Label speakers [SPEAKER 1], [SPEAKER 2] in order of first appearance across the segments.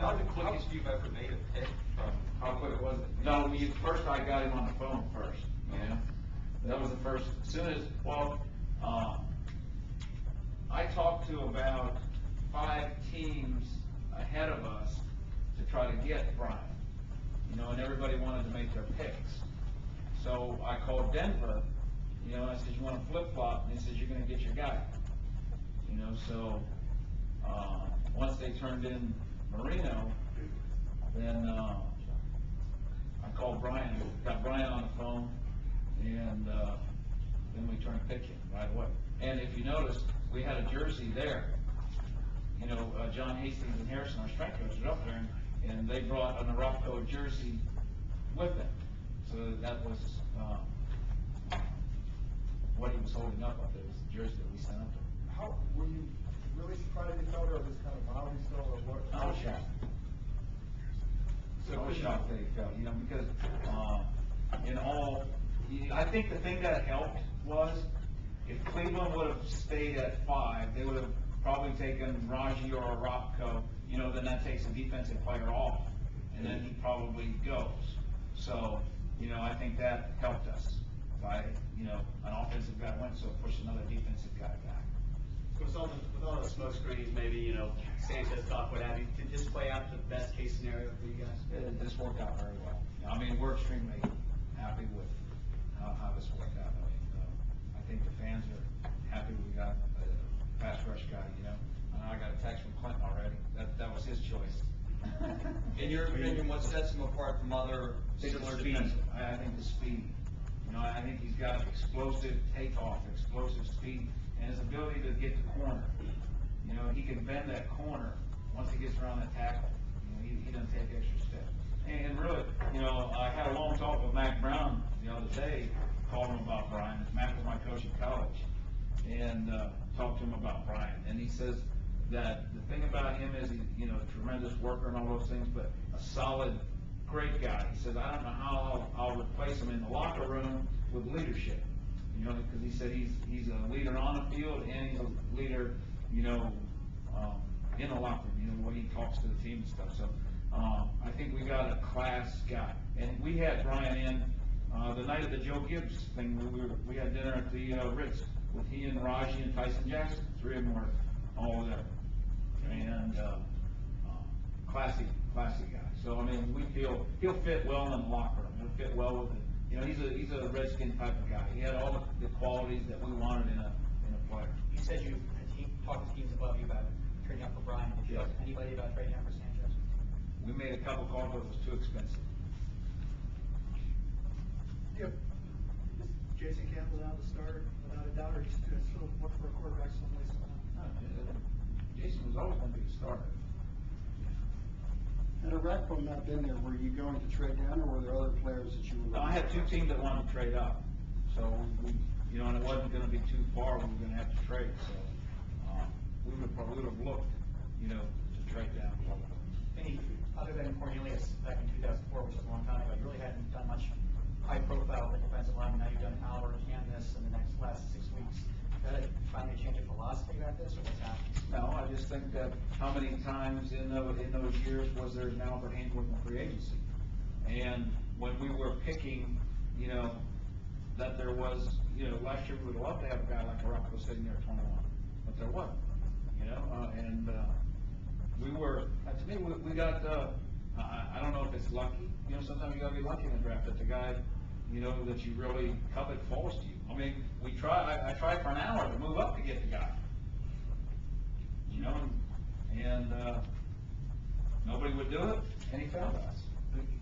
[SPEAKER 1] How the quickest you've ever made a pick from?
[SPEAKER 2] How quick was it? No, first I got him on the phone first, you know? That was the first, as soon as, I talked to about 5 teams ahead of us to try to get Brian, you know, and everybody wanted to make their picks. So I called Denver, you know, and I said, you want to flip-flop? And he says, you're going to get your guy. You know, so once they turned in Marino, then I called Brian, got Brian on the phone, and then we turned pitching right away. And if you notice, we had a jersey there. You know, John Hastings and Harrison, our strength coaches, are up there, and they brought an Orakpo jersey with them. So that was what he was holding up there, was the jersey that we sent up there.
[SPEAKER 3] How, were you really surprised he felt, or was kind of mildly so, or what?
[SPEAKER 2] I was shocked. I was shocked that he felt, you know, because I think the thing that helped was if Cleveland would have stayed at 5, they would have probably taken Raji or Orakpo, you know, then that takes a defensive player off, and then he probably goes. So, you know, I think that helped us by, you know, an offensive guy went, so push another defensive guy back.
[SPEAKER 1] With all the smoke screens, maybe, you know, Sanchez talk, what have you, did this play out to the best case scenario for you guys?
[SPEAKER 2] This worked out very well. I mean, we're extremely happy with how this worked out. I mean, I think the fans are happy we got a pass rush guy, you know. I got a text from Clinton already. That was his choice.
[SPEAKER 1] In your opinion, what sets him apart from other similar defensive?
[SPEAKER 2] I think the speed. You know, I think he's got explosive takeoff, explosive speed, and his ability to get the corner. You know, he can bend that corner once he gets around that tackle. You know, he doesn't take extra steps. And really, you know, I had a long talk with Mac Brown the other day, called him about Brian. Mac was my coach in college, and talked to him about Brian. And he says that the thing about him is, you know, a tremendous worker and all those things, but a solid, great guy. He says, I don't know how I'll replace him in the locker room with leadership. You know, because he said he's a leader on the field and he's a leader, you know, in the locker room, you know, the way he talks to the team and stuff. So I think we got a class guy. And we had Brian in the night of the Joe Gibbs thing. We had dinner at the Ritz with he and Raji and Tyson Jackson. 3 of them were all there. And classy guy. So I mean, we feel he'll fit well in the locker room. He'll fit well with it. You know, he's a Redskin type of guy. He had all the qualities that we wanted in a player.
[SPEAKER 4] You said you talked to teams above you about trading up for Brian. Did you talk to anybody about trading up for Sanchez?
[SPEAKER 2] We made a couple calls, but it was too expensive.
[SPEAKER 3] Yep. Is Jason Campbell out to start without a doubt, or just to still look for a quarterback someplace?
[SPEAKER 2] Jason was always going to be the starter.
[SPEAKER 5] Had Orakpo not been there, were you going to trade down, or were there other players that you were?
[SPEAKER 2] No, I had 2 teams that wanted to trade up, so you know, and it wasn't going to be too far. We were going to have to trade, so we would have looked, you know, to trade down.
[SPEAKER 4] Any other than Cornelius back in 2004, which was a long time ago, you really hadn't done much high profile with the defensive line. Now you've done Howard and this in the last 6 weeks. Did it finally change your philosophy about this, or what's happening?
[SPEAKER 2] No, I just think that how many times in those years was there an Albert Haynesworth in free agency? And when we were picking, you know, that there was, you know, last year we would love to have a guy like Orakpo sitting there at 21, but there wasn't, you know, and we were, to me, we got, I don't know if it's lucky, you know, sometimes you got to be lucky in the draft that the guy, you know, that you really covet falls to you. I mean, I tried for an hour to move up to get the guy. You know, and nobody would do it, and he found us.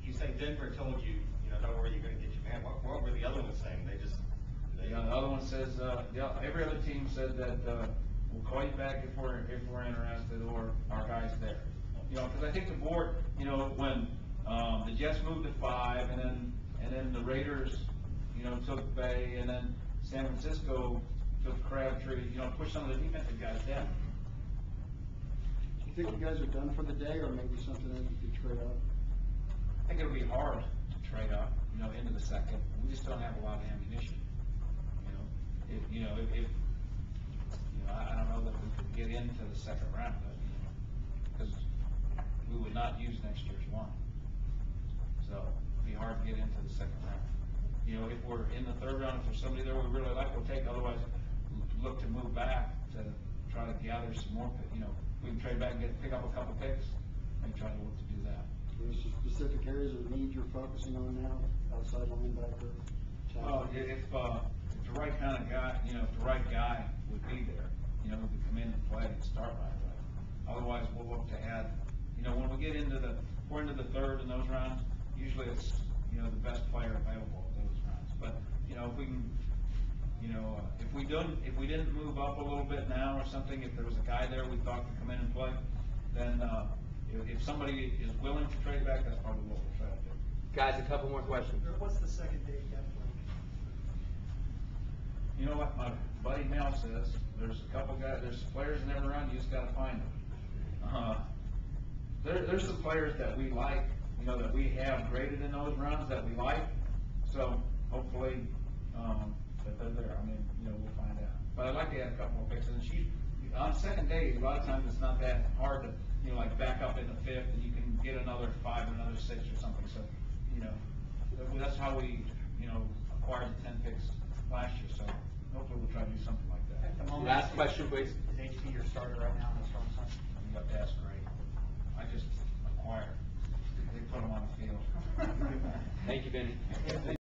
[SPEAKER 1] You say Denver told you, you know, don't worry, you're going to get your man. What were the other ones saying?
[SPEAKER 2] The other one says, every other team said that we'll call you back if we're interested, or our guy's there. You know, because I think the board, you know, when the Jets moved to 5, and then the Raiders, you know, took Bay, and then San Francisco took Crabtree, you know, pushed some of the defensive guys down.
[SPEAKER 5] Do you think you guys are done for the day, or maybe something that you could trade up?
[SPEAKER 2] I think it'll be hard to trade up, you know, into the second. We just don't have a lot of ammunition. You know, if I don't know that we could get into the second round, but, you know, because we would not. not use next year's one. So, it'd be hard to get into the second round. You know, if we're in the third round, if there's somebody there we really like, we'll take, otherwise, look to move back to try to gather some more, you know, we can trade back and pick up a couple picks, and try to look to do that.
[SPEAKER 5] There's some specific areas of need you're focusing on now, outside linebacker?
[SPEAKER 2] If the right kind of guy, you know, if the right guy would be there, you know, who could come in and play and start right away. Otherwise, we'll look to add, you know, when we get into we're into the third in those rounds, usually it's, you know, the best player available in those rounds. But, you know, if we can, you know, if we didn't move up a little bit now or something, if there was a guy there we thought could come in and play, then, if somebody is willing to trade back, that's probably what we'll try to do.
[SPEAKER 6] Guys, a couple more questions.
[SPEAKER 3] What's the second date depth like?
[SPEAKER 2] You know what my buddy Mel says, there's a couple guys, there's players in every round, you just gotta find them. There's some players that we like, you know, that we have graded in those rounds that we like, so hopefully, that they're there. I mean, you know, we'll find out. But I'd like to add a couple more picks, and on second day, a lot of times it's not that hard to, you know, like back up in the fifth, and you can get another 5 and another 6 or something, so, you know, that's how we, you know, acquired the 10 picks last year, so hopefully we'll try to do something like that.
[SPEAKER 4] At the moment,
[SPEAKER 6] Last question, please.
[SPEAKER 4] Is HP your starter right now on the strong side?
[SPEAKER 2] You got to ask great. I just acquired. They put them on the field.
[SPEAKER 6] Thank you, Vinny.